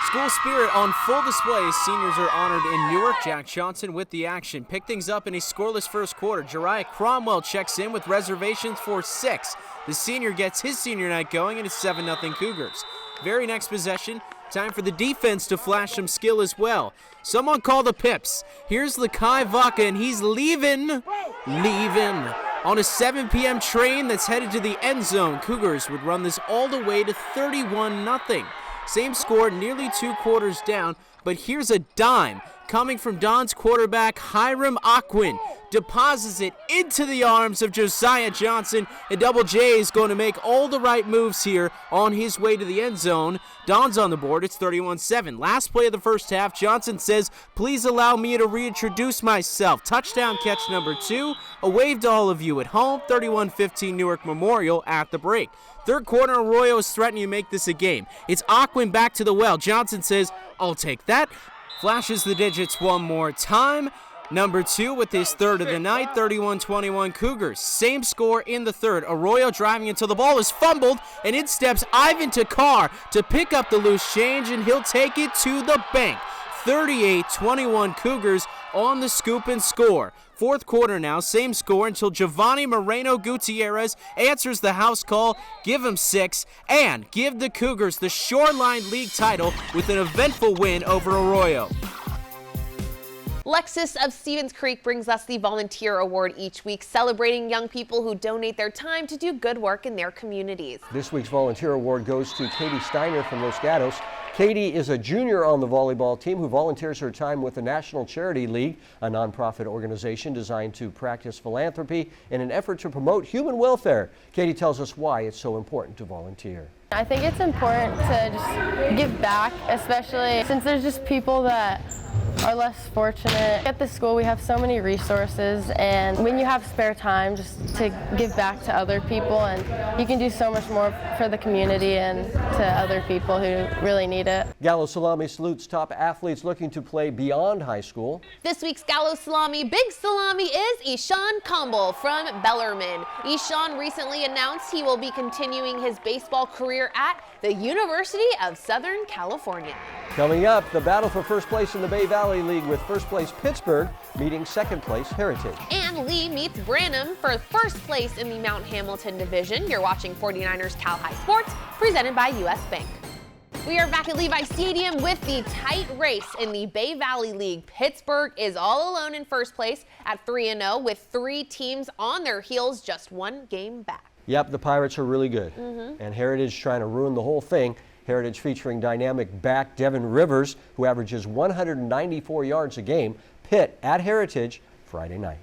L: School spirit on full display. Seniors are honored in Newark. Jack Johnson with the action. Pick things up in a scoreless first quarter. Jariah Cromwell checks in with reservations for 6. The senior gets his senior night going, and it's 7-0 Cougars. Very next possession, time for the defense to flash some skill as well. Someone call the Pips. Here's Lakai Vaca, and he's leaving on a 7 p.m. train that's headed to the end zone. Cougars would run this all the way to 31-0. Same score, nearly 2 quarters down, but here's a dime coming from Don's quarterback, Hiram Aquin. Deposits it into the arms of Josiah Johnson, and Double J is going to make all the right moves here on his way to the end zone. Don's on the board. It's 31-7. Last play of the first half, Johnson says, please allow me to reintroduce myself. Touchdown catch number 2. A wave to all of you at home. 31-15 Newark Memorial at the break. Third quarter, Arroyo is threatening to make this a game. It's Aquin back to the well. Johnson says, I'll take that. Flashes the digits one more time. Number 2 with his third of the night, 31-21 Cougars. Same score in the third. Arroyo driving until the ball is fumbled, and in steps Ivan Takar to pick up the loose change, and he'll take it to the bank. 38-21 Cougars on the scoop and score. Fourth quarter now, same score until Giovanni Moreno Gutierrez answers the house call, give him 6, and give the Cougars the Shoreline League title with an eventful win over Arroyo.
C: Lexus of Stevens Creek brings us the Volunteer Award each week, celebrating young people who donate their time to do good work in their communities.
B: This week's Volunteer Award goes to Katie Steiner from Los Gatos. Katie is a junior on the volleyball team who volunteers her time with the National Charity League, a nonprofit organization designed to practice philanthropy in an effort to promote human welfare. Katie tells us why it's so important to volunteer.
M: I think it's important to just give back, especially since there's just people that are less fortunate. At the school we have so many resources, and when you have spare time just to give back to other people, and you can do so much more for the community and to other people who really need it.
B: Gallo Salami salutes top athletes looking to play beyond high school.
C: This week's Gallo Salami Big Salami is Ishan Campbell from Bellarmine. Ishan recently announced he will be continuing his baseball career at the University of Southern California.
B: Coming up, the battle for first place in the Bay Valley League with first place Pittsburgh meeting second place Heritage.
C: And Lee meets Branham for first place in the Mount Hamilton division. You're watching 49ers Cal High Sports, presented by U.S. Bank. We are back at Levi Stadium with the tight race in the Bay Valley League. Pittsburgh is all alone in first place at 3-0 with 3 teams on their heels, just 1 game back.
B: Yep, the Pirates are really good. And Heritage trying to ruin the whole thing. Heritage featuring dynamic back Devin Rivers, who averages 194 yards a game. Pitt at Heritage Friday night.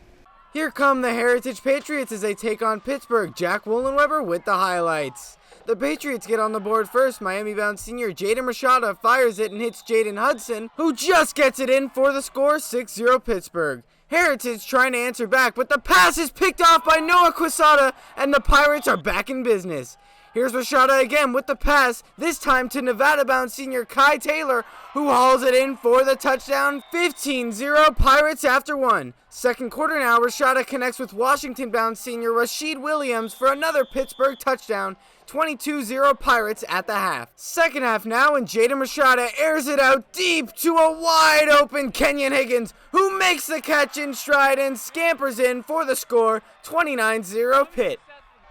N: Here come the Heritage Patriots as they take on Pittsburgh. Jack Wollenweber with the highlights. The Patriots get on the board first. Miami-bound senior Jaden Rashada fires it and hits Jaden Hudson, who just gets it in for the score, 6-0 Pittsburgh. Heritage trying to answer back, but the pass is picked off by Noah Quisada, and the Pirates are back in business. Here's Rashada again with the pass, this time to Nevada-bound senior Kai Taylor, who hauls it in for the touchdown. 15-0 Pirates after 1. Second quarter now, Rashada connects with Washington-bound senior Rashid Williams for another Pittsburgh touchdown. 22-0 Pirates at the half. Second half now, and Jaden Rashada airs it out deep to a wide open Kenyon Higgins, who makes the catch in stride and scampers in for the score, 29-0 Pitt.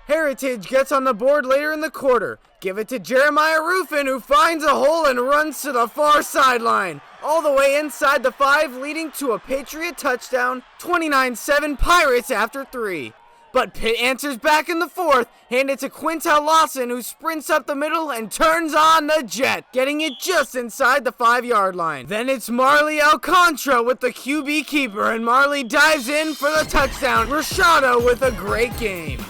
N: Heritage gets on the board later in the quarter. Give it to Jeremiah Ruffin, who finds a hole and runs to the far sideline. All the way inside the 5, leading to a Patriot touchdown, 29-7 Pirates after 3. But Pitt answers back in the fourth, hand it to Quintel Lawson, who sprints up the middle and turns on the jet, getting it just inside the 5-yard line. Then it's Marley Alcantara with the QB keeper, and Marley dives in for the touchdown. Rashada with a great game.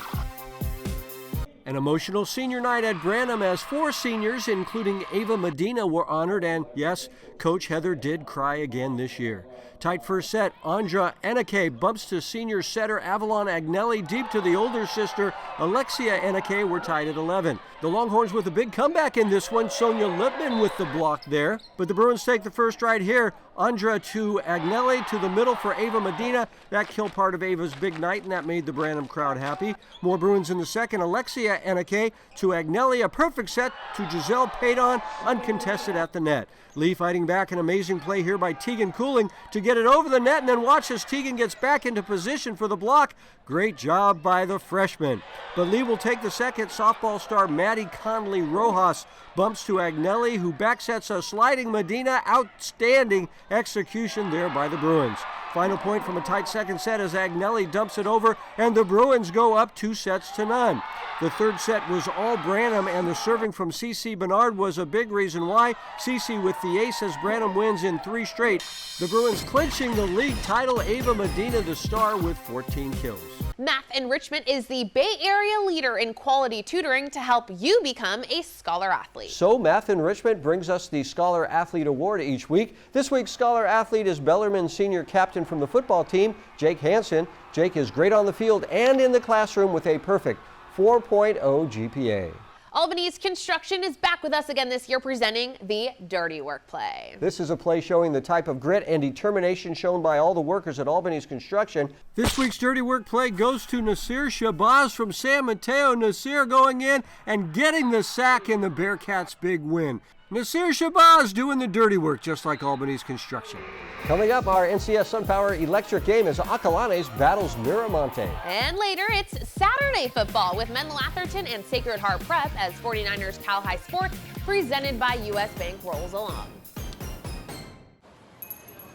B: An emotional senior night at Branham as 4 seniors, including Ava Medina, were honored, and yes, Coach Heather did cry again this year. Tight first set, Andra Enake bumps to senior setter Avalon Agnelli deep to the older sister Alexia Enake. Were tied at 11. The Longhorns with a big comeback in this one. Sonia Lippman with the block there. But the Bruins take the first right here. Andra to Agnelli to the middle for Ava Medina. That killed part of Ava's big night, and that made the Branham crowd happy. More Bruins in the second. Alexia Enake to Agnelli. A perfect set to Giselle Paydon, uncontested at the net. Lee fighting back, an amazing play here by Tegan Cooling to get it over the net, and then watch as Tegan gets back into position for the block. Great job by the freshman. But Lee will take the second. Softball star Maddie Conley Rojas bumps to Agnelli, who backsets a sliding Medina. Outstanding execution there by the Bruins. Final point from a tight second set as Agnelli dumps it over, and the Bruins go up 2-0. The third set was all Branham, and the serving from CeCe Bernard was a big reason why. CeCe with the ace as Branham wins in 3 straight. The Bruins clinching the league title. Ava Medina the star with 14 kills.
C: Math Enrichment is the Bay Area leader in quality tutoring to help you become a Scholar Athlete.
B: So Math Enrichment brings us the Scholar Athlete Award each week. This week's Scholar Athlete is Bellarmine senior captain from the football team, Jake Hansen. Jake is great on the field and in the classroom with a perfect 4.0 GPA.
C: Albany's Construction is back with us again this year presenting the Dirty Work Play.
B: This is a play showing the type of grit and determination shown by all the workers at Albany's Construction. This week's Dirty Work Play goes to Nasir Shabazz from San Mateo. Nasir going in and getting the sack in the Bearcats' big win. Nasir Shabazz doing the dirty work just like Albany's Construction. Coming up, our NCS SunPower Electric game as Acalanes battles Miramonte.
C: And later, it's Saturday football with Menlo Atherton and Sacred Heart Prep as 49ers Cal High Sports presented by U.S. Bank rolls along.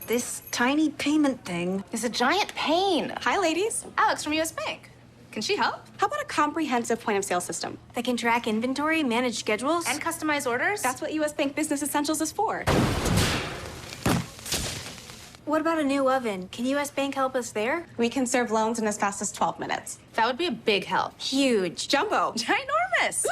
O: This tiny payment thing is a giant pain. Hi, ladies. Alex from U.S. Bank. Can she help? How about a comprehensive point-of-sale system that can track inventory, manage schedules, and customize orders? That's what U.S. Bank Business Essentials is for. What about a new oven? Can U.S. Bank help us there? We can serve loans in as fast as 12 minutes. That would be a big help. Huge. Jumbo. Ginormous.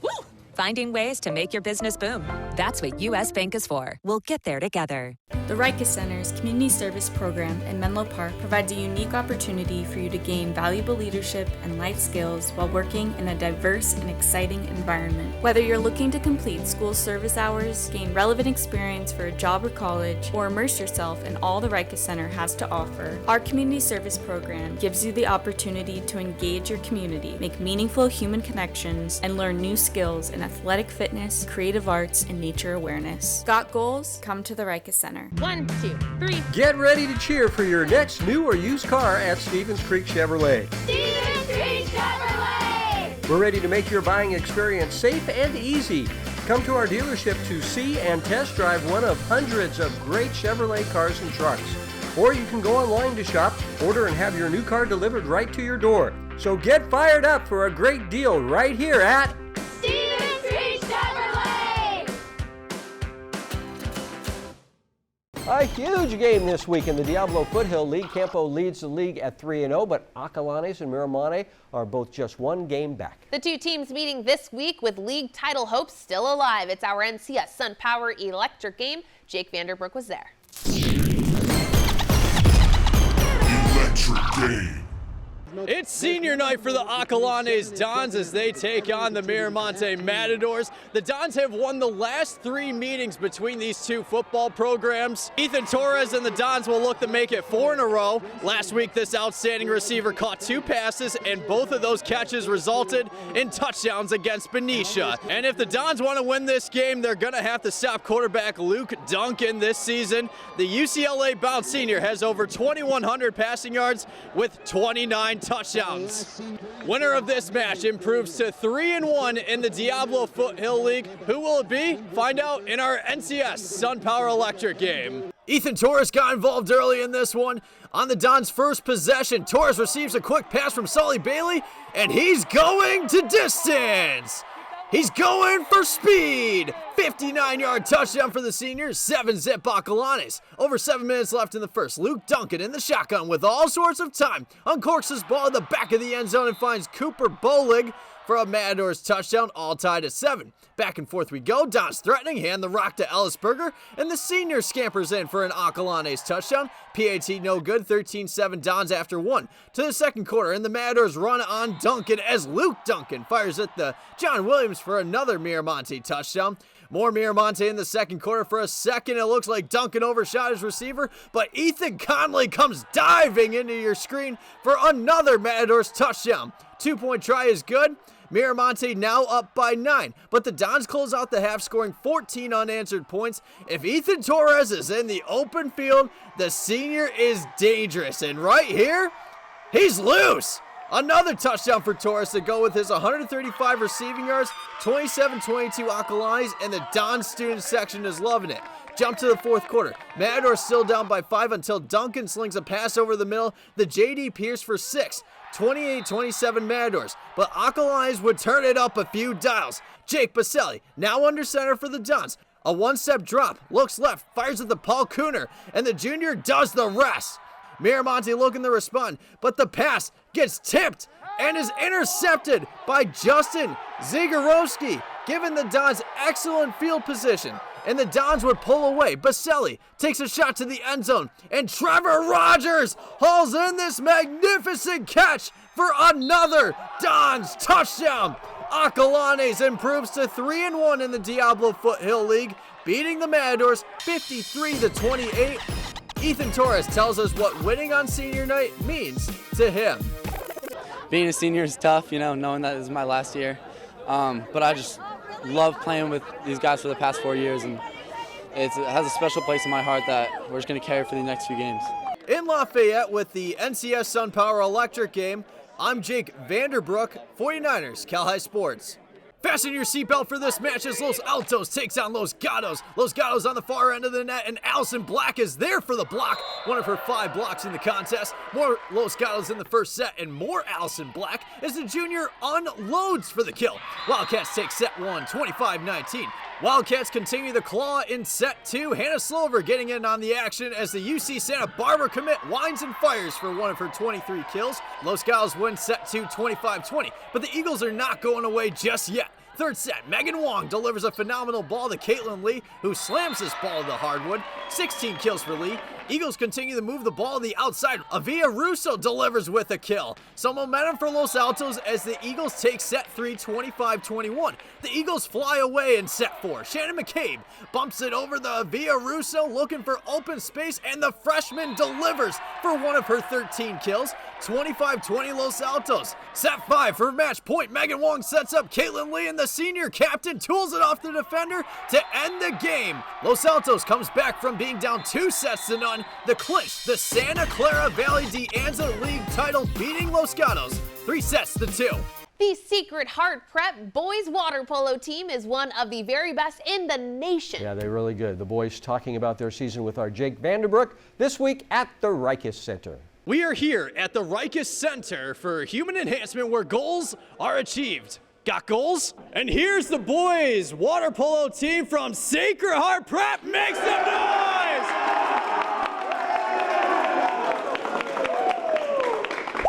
O: Woo!
P: Finding ways to make your business boom. That's what U.S. Bank is for. We'll get there together.
Q: The Rika Center's Community Service Program in Menlo Park provides a unique opportunity for you to gain valuable leadership and life skills while working in a diverse and exciting environment. Whether you're looking to complete school service hours, gain relevant experience for a job or college, or immerse yourself in all the Rika Center has to offer, our Community Service Program gives you the opportunity to engage your community, make meaningful human connections, and learn new skills in athletic fitness, creative arts, and nature awareness. Got goals? Come to the Rika Center.
C: 1, 2, 3.
B: Get ready to cheer for your next new or used car at Stevens Creek Chevrolet.
R: Stevens Creek Chevrolet!
B: We're ready to make your buying experience safe and easy. Come to our dealership to see and test drive one of hundreds of great Chevrolet cars and trucks. Or you can go online to shop, order, and have your new car delivered right to your door. So get fired up for a great deal right here at
R: Stevens Creek Chevrolet!
B: A huge game this week in the Diablo Foothill League. Campo leads the league at 3-0, but Acalanes and Miramonte are both just one game back.
C: The two teams meeting this week with league title hopes still alive. It's our NCS SunPower Electric game. Jake Vanderbrook was there.
S: Electric game.
F: It's senior night for the Acalanes Dons as they take on the Miramonte Matadors. The Dons have won the last 3 meetings between these two football programs. Ethan Torres and the Dons will look to make it 4 in a row. Last week, this outstanding receiver caught 2 passes, and both of those catches resulted in touchdowns against Benicia. And if the Dons want to win this game, they're going to have to stop quarterback Luke Duncan this season. The UCLA-bound senior has over 2,100 passing yards with 29 touchdowns. Winner of this match improves to 3-1 in the Diablo Foothill League. Who will it be? Find out in our NCS SunPower Electric game.
E: Ethan Torres got involved early in this one. On the Dons' first possession, Torres receives a quick pass from Sully Bailey, and he's going to distance. He's going for speed. 59-yard touchdown for the seniors, 7-zip Acalanes. Over 7 minutes left in the first. Luke Duncan in the shotgun with all sorts of time. Uncorks his ball at the back of the end zone and finds Cooper Bolig for a Matadors touchdown, all tied at 7. Back and forth we go. Dons threatening, hand the rock to Ellisberger, and the senior scampers in for an Acalanes touchdown. PAT no good, 13-7 Dons after 1. To the second quarter, and the Matadors run on Duncan as Luke Duncan fires at the John Williams for another Miramonte touchdown. More Miramonte in the second quarter. For a second, it looks like Duncan overshot his receiver, but Ethan Conley comes diving into your screen for another Matadors touchdown. 2-point try is good. Miramonte now up by 9, but the Dons close out the half scoring 14 unanswered points. If Ethan Torres is in the open field, the senior is dangerous, and right here, he's loose. Another touchdown for Torres to go with his 135 receiving yards, 27-22 Acalanes, and the Dons student section is loving it. Jump to the fourth quarter. Matador still down by 5 until Duncan slings a pass over the middle. The J.D. Pierce for 6. 28-27 Matadors, but Acalanes would turn it up a few dials. Jake Baselli, now under center for the Dons. A one-step drop, looks left, fires at the Paul Cooner, and the junior does the rest. Miramonte looking to respond, but the pass gets tipped and is intercepted by Justin Zigorowski, giving the Dons excellent field position. And the Dons would pull away. Baselli takes a shot to the end zone, and Trevor Rogers hauls in this magnificent catch for another Dons touchdown. Acalanes improves to 3-1 in the Diablo Foothill League, beating the Matadors 53-28. Ethan Torres tells us what winning on senior night means to him.
D: Being a senior is tough, knowing that this is my last year. But I just love playing with these guys for the past 4 years, and it has a special place in my heart that we're just going to carry for the next few games.
E: In Lafayette with the NCS SunPower Electric game, I'm Jake Vanderbrook, 49ers Cal High Sports. Fasten your seatbelt for this match as Los Altos takes on Los Gatos. Los Gatos on the far end of the net, and Allison Black is there for the block. One of her 5 blocks in the contest. More Los Gatos in the first set, and more Allison Black as the junior unloads for the kill. Wildcats take set 1, 25-19. Wildcats continue the claw in set 2. Hannah Slover getting in on the action as the UC Santa Barbara commit winds and fires for one of her 23 kills. Los Gatos win set 2, 25-20, but the Eagles are not going away just yet. Third set, Megan Wong delivers a phenomenal ball to Caitlin Lee, who slams this ball to the hardwood. 16 kills for Lee. Eagles continue to move the ball on the outside. Avia Russo delivers with a kill. Some momentum for Los Altos as the Eagles take set 3, 25-21. The Eagles fly away in set 4. Shannon McCabe bumps it over the Avia Russo, looking for open space, and the freshman delivers for one of her 13 kills. 25-20 Los Altos. Set 5 for match point. Megan Wong sets up Caitlin Lee, and the senior captain tools it off the defender to end the game. Los Altos comes back from being down 2 sets to none. The clinch, the Santa Clara Valley De Anza League title, beating Los Gatos 3 sets to 2.
C: The Sacred Heart Prep boys water polo team is one of the very best in the nation.
B: Yeah, they're really good. The boys talking about their season with our Jake Vanderbrook this week at the Rikus Center.
F: We are here at the Rikus Center for human enhancement where goals are achieved. Got goals? And here's the boys water polo team from Sacred Heart Prep. Make some noise! Woo!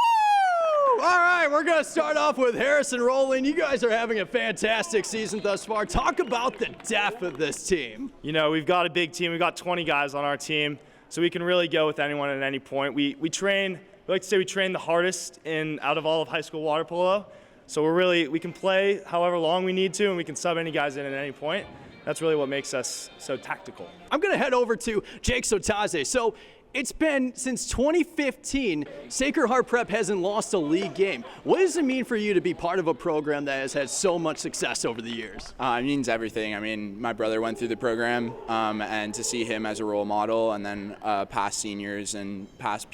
F: All right, we're going to start off with Harrison Rowland. You guys are having a fantastic season thus far. Talk about the depth of this team.
T: We've got a big team. We've got 20 guys on our team, so we can really go with anyone at any point. We train, we like to say we train the hardest out of all of high school water polo. So we can play however long we need to, and we can sub any guys in at any point. That's really what makes us so tactical.
F: I'm going to head over to Jake Sotaze. So it's been since 2015, Sacred Heart Prep hasn't lost a league game. What does it mean for you to be part of a program that has had so much success over the years?
U: It means everything. I mean, my brother went through the program, and to see him as a role model, and then past seniors and past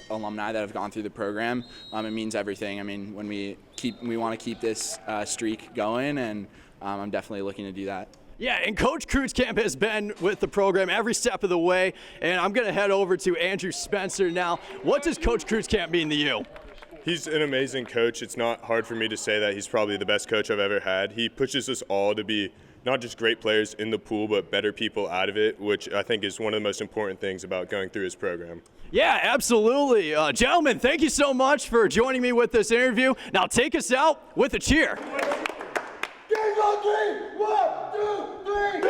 U: alumni that have gone through the program, it means everything. I mean, when we want to keep this streak going, and I'm definitely looking to do that.
F: Yeah, and Coach Kreutzkamp has been with the program every step of the way, and I'm going to head over to Andrew Spencer now. What does Coach Kreutzkamp mean to you?
V: He's an amazing coach. It's not hard for me to say that he's probably the best coach I've ever had. He pushes us all to be not just great players in the pool, but better people out of it, which I think is one of the most important things about going through his program.
F: Yeah, absolutely. Gentlemen, thank you so much for joining me with this interview. Now take us out with a cheer.
R: Games on 3! 1, 2, 3!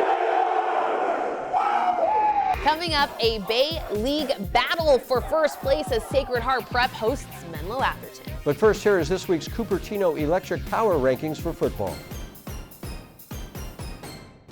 C: Coming up, a Bay League battle for first place as Sacred Heart Prep hosts Menlo Atherton.
B: But first, here is this week's Cupertino Electric Power Rankings for football.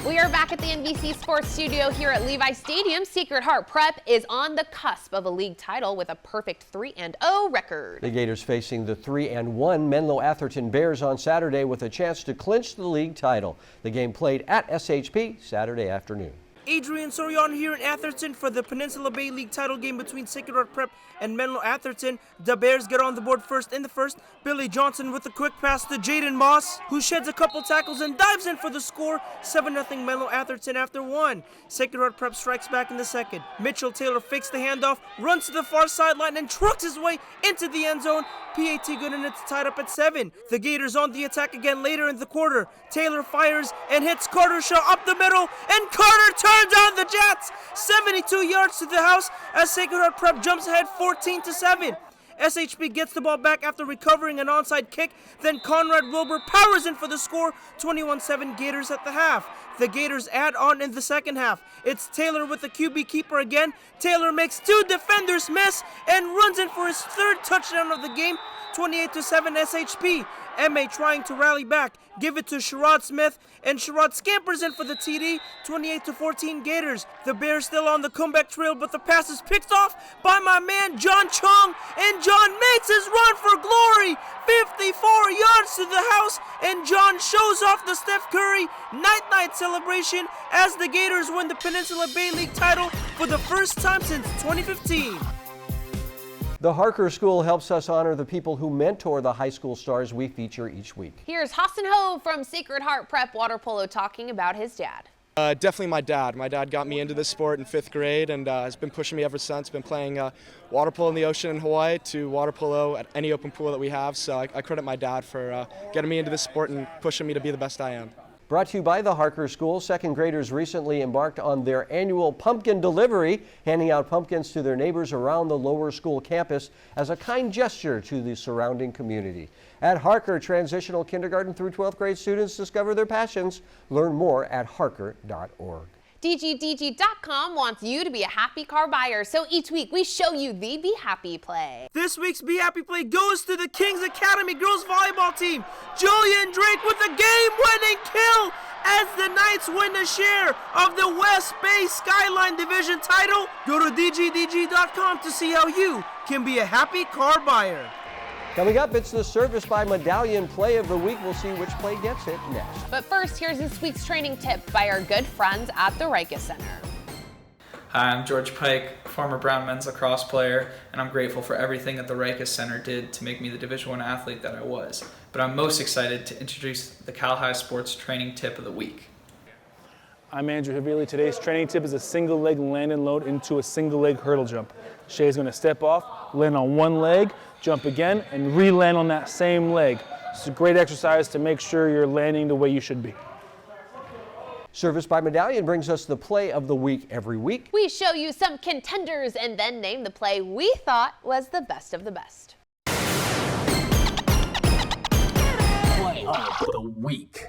C: We are back at the NBC Sports Studio here at Levi Stadium. Sacred Heart Prep is on the cusp of a league title with a perfect 3-0 record.
B: The Gators facing the 3-1 Menlo Atherton Bears on Saturday with a chance to clinch the league title. The game played at SHP Saturday afternoon.
A: Adrian Soriano here in Atherton for the Peninsula Bay League title game between Sacred Heart Prep and Menlo Atherton. The Bears get on the board first in the first. Billy Johnson with a quick pass to Jaden Moss, who sheds a couple tackles and dives in for the score. 7-0 Menlo Atherton after 1. Sacred Heart Prep strikes back in the second. Mitchell Taylor fakes the handoff, runs to the far sideline, and trucks his way into the end zone. PAT good, and it's tied up at 7. The Gators on the attack again later in the quarter. Taylor fires and hits Carter Shaw up the middle, and Carter turns on the Jets. 72 yards to the house as Sacred Heart Prep jumps ahead 14-7. SHP gets the ball back after recovering an onside kick. Then Conrad Wilbur powers in for the score. 21-7 Gators at the half. The Gators add on in the second half. It's Taylor with the QB keeper again. Taylor makes 2 defenders miss and runs in for his 3rd touchdown of the game. 28-7 SHP. MA trying to rally back. Give it to Sherrod Smith, and Sherrod scampers in for the TD. 28-14 Gators. The Bears still on the comeback trail, but the pass is picked off by my man John Chong, and John makes his run for glory. 54 yards to the house, and John shows off the Steph Curry night-night celebration as the Gators win the Peninsula Bay League title for the first time since 2015.
B: The Harker School helps us honor the people who mentor the high school stars we feature each week.
C: Here's Hassan Ho from Sacred Heart Prep Water Polo talking about his dad.
G: Definitely my dad. My dad got me into this sport in 5th grade and has been pushing me ever since. Been playing water polo in the ocean in Hawaii to water polo at any open pool that we have. So I credit my dad for getting me into this sport and pushing me to be the best I am.
B: Brought to you by the Harker School, 2nd graders recently embarked on their annual pumpkin delivery, handing out pumpkins to their neighbors around the lower school campus as a kind gesture to the surrounding community. At Harker, transitional kindergarten through 12th grade students discover their passions. Learn more at harker.org.
C: DGDG.com wants you to be a happy car buyer, so each week we show you the Be Happy play.
A: This week's Be Happy play goes to the Kings Academy girls volleyball team. Julian Drake with a game-winning kill as the Knights win a share of the West Bay Skyline Division title. Go to DGDG.com to see how you can be a happy car buyer.
B: Coming up, it's the Service by Medallion Play of the Week. We'll see which play gets it next.
C: But first, here's this week's training tip by our good friends at the Ricus Center.
H: Hi, I'm George Pike, former Brown men's lacrosse player, and I'm grateful for everything that the Ricus Center did to make me the Division I athlete that I was. But I'm most excited to introduce the Cal High Sports Training Tip of the Week.
W: I'm Andrew Havili. Today's training tip is a single leg land and load into a single leg hurdle jump. Shay's going to step off, land on one leg, jump again, and re-land on that same leg. It's a great exercise to make sure you're landing the way you should be.
B: Service by Medallion brings us the play of the week every week.
C: We show you some contenders and then name the play we thought was the best of the best.
X: Play of the week.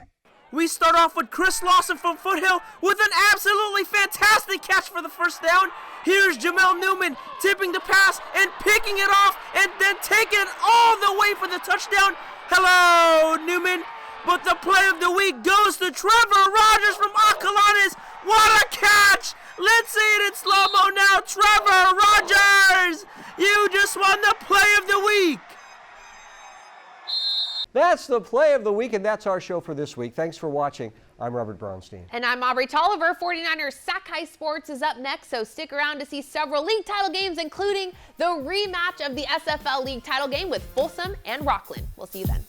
A: We start off with Chris Lawson from Foothill with an absolutely fantastic catch for the first down. Here's Jamel Newman tipping the pass and picking it off and then taking it all the way for the touchdown. Hello, Newman. But the play of the week goes to Trevor Rogers from Acalanes. What a catch! Let's see it in slow-mo now. Trevor Rogers, you just won the play of the week.
B: That's the play of the week, and that's our show for this week. Thanks for watching. I'm Robert Brownstein.
C: And I'm Aubrey Tolliver. 49ers sac-hi Sports is up next, so stick around to see several league title games, including the rematch of the SFL league title game with Folsom and Rockland. We'll see you then.